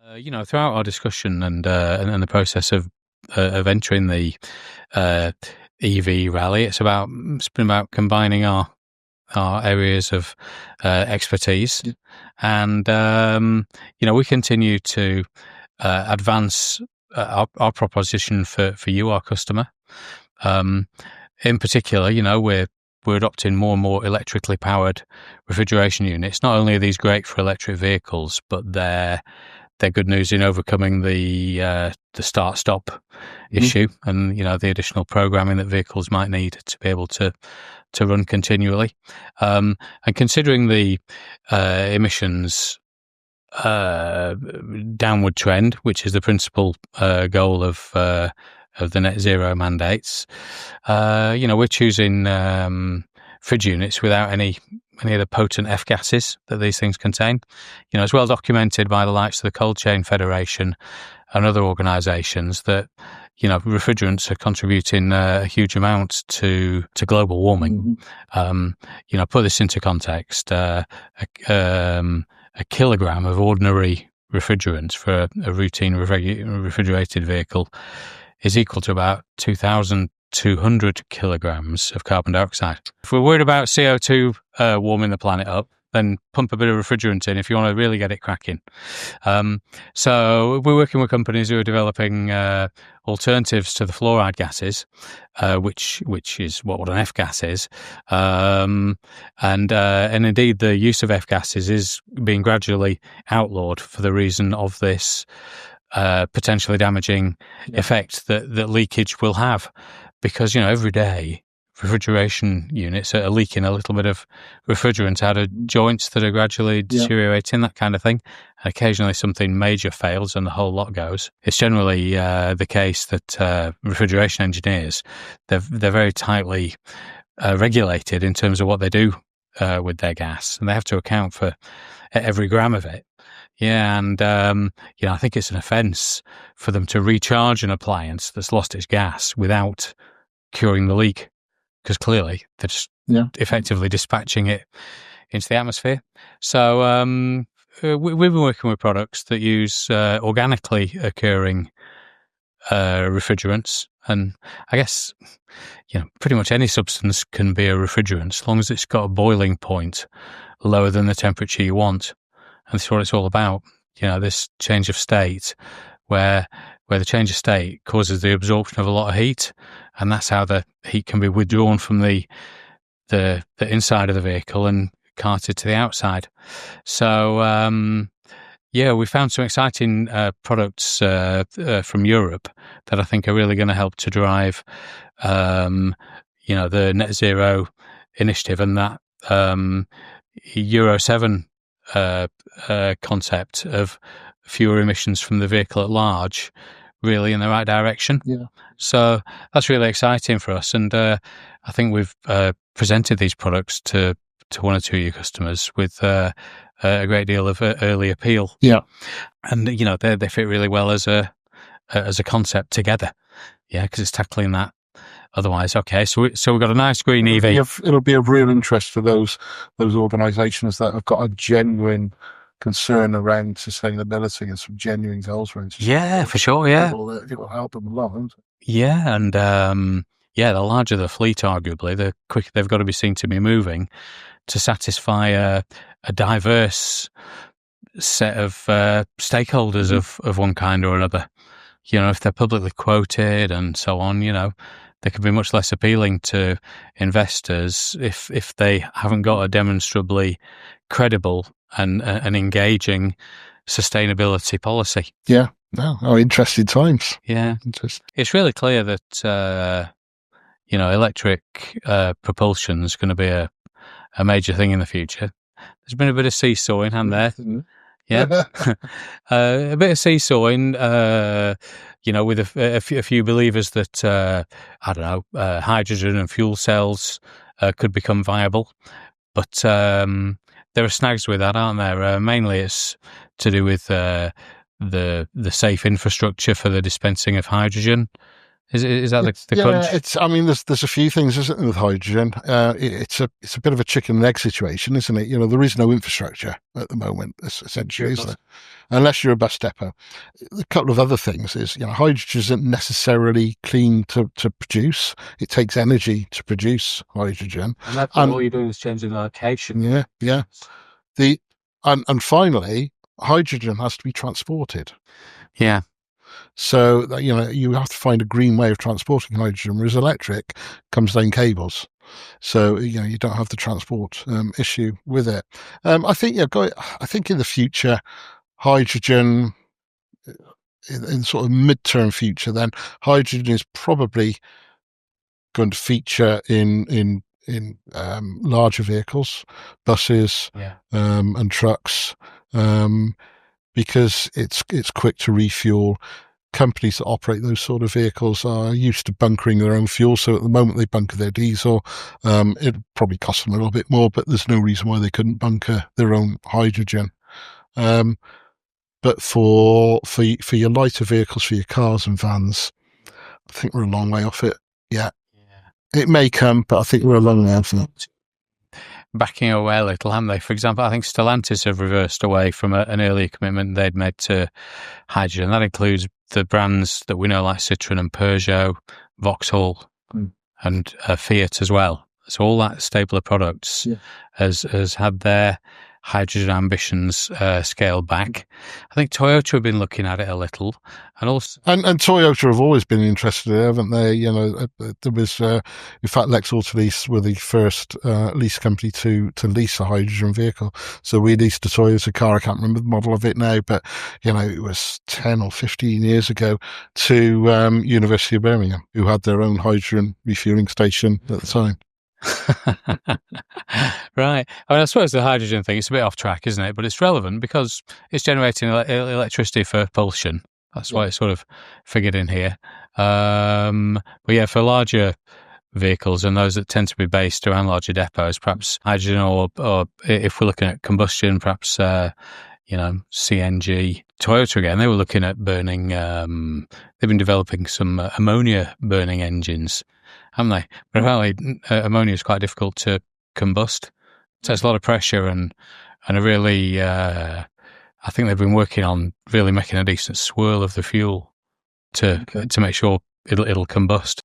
Throughout our discussion and the process of entering the EV rally, it's been about combining our areas of expertise, Yeah. and we continue to advance our proposition for you, our customer. In particular, we're adopting more and more electrically powered refrigeration units. Not only are these great for electric vehicles, but they're good news in overcoming the start-stop issue, and the additional programming that vehicles might need to be able to run continually. And considering the emissions downward trend, which is the principal goal of the net zero mandates, we're choosing fridge units without any of the potent F gases that these things contain. It's well documented by the likes of the Cold Chain Federation and other organisations that refrigerants are contributing a huge amount to global warming. Put this into context: a kilogram of ordinary refrigerant for a routine refrigerated vehicle is equal to about 2,200 kilograms of carbon dioxide. If we're worried about CO2 warming the planet up, then pump a bit of refrigerant in if you want to really get it cracking. So we're working with companies who are developing alternatives to the fluoride gases, which is what an F gas is, and indeed the use of F gases is being gradually outlawed for the reason of this potentially damaging effect that leakage will have, because every day refrigeration units are leaking a little bit of refrigerant out of joints that are gradually deteriorating, that kind of thing. And occasionally something major fails and the whole lot goes. It's generally the case that refrigeration engineers, they're very tightly regulated in terms of what they do with their gas, and they have to account for every gram of it. Yeah, and I think it's an offence for them to recharge an appliance that's lost its gas without curing the leak, because clearly they're just effectively dispatching it into the atmosphere. So we've been working with products that use organically occurring refrigerants, and I guess pretty much any substance can be a refrigerant as long as it's got a boiling point lower than the temperature you want. And that's what it's all about. This change of state, where the change of state causes the absorption of a lot of heat, and that's how the heat can be withdrawn from the inside of the vehicle and carted to the outside. So we found some exciting products from Europe that I think are really going to help to drive the net zero initiative and that Euro 7 concept of fewer emissions from the vehicle at large, really in the right direction. So that's really exciting for us, and I think we've presented these products to one or two of your customers with a great deal of early appeal. And they fit really well as a concept together. Because it's tackling that. Otherwise, okay, so we've got a nice green EV. It'll be of real interest for those organisations that have got a genuine concern around sustainability and some genuine goals around sustainability. Yeah, for sure, yeah. It will help them a lot, won't it? Yeah, and the larger the fleet, arguably, the quicker they've got to be seen to be moving to satisfy a diverse set of stakeholders of one kind or another. If they're publicly quoted and so on, they can be much less appealing to investors if they haven't got a demonstrably credible and engaging sustainability policy. Yeah. No, interesting times. Yeah. It's really clear that, electric propulsion is going to be a major thing in the future. There's been a bit of seesawing, hasn't there? Yeah. A bit of seesawing, with a few believers that, hydrogen and fuel cells could become viable. But there are snags with that, aren't there? Mainly it's to do with the safe infrastructure for the dispensing of hydrogen. Is that the Yeah, crunch? it's. I mean, there's a few things, isn't there, with hydrogen? It's a bit of a chicken and egg situation, isn't it? There is no infrastructure at the moment, essentially, is there? Unless you're a bus depot. A couple of other things is, hydrogen isn't necessarily clean to produce. It takes energy to produce hydrogen, and that's all you're doing is changing the location. Yeah. And finally, hydrogen has to be transported. Yeah. So, you have to find a green way of transporting hydrogen, whereas electric comes down cables. So, you don't have the transport issue with it. I think in the future, hydrogen, in sort of midterm future, then hydrogen is probably going to feature in larger vehicles, buses, and trucks, because it's quick to refuel. Companies that operate those sort of vehicles are used to bunkering their own fuel, so at the moment they bunker their diesel. It probably costs them a little bit more, but there's no reason why they couldn't bunker their own hydrogen. But for your lighter vehicles, for your cars and vans, I think we're a long way off it. Yeah. It may come, but I think we're a long way off it. Backing away a little, haven't they? For example, I think Stellantis have reversed away from an earlier commitment they'd made to hydrogen. That includes the brands that we know like Citroën and Peugeot, Vauxhall, and Fiat as well. So all that stable of products has had their hydrogen ambitions scaled back. I think Toyota have been looking at it a little, and also and Toyota have always been interested in it, haven't they? There was in fact Lex Autolease were the first lease company to lease a hydrogen vehicle. So we leased a Toyota car. I can't remember the model of it now, but it was 10 or 15 years ago to University of Birmingham, who had their own hydrogen refueling station at the time. Right. I mean, I suppose the hydrogen thing, it's a bit off track, isn't it? But it's relevant because it's generating electricity for propulsion. That's why it's sort of figured in here. But yeah, for larger vehicles and those that tend to be based around larger depots, perhaps hydrogen or if we're looking at combustion, perhaps, CNG. Toyota, again, they were looking at burning, they've been developing some ammonia burning engines, haven't they? But apparently ammonia is quite difficult to combust. It takes a lot of pressure and a really, I think they've been working on really making a decent swirl of the fuel to make sure it'll combust.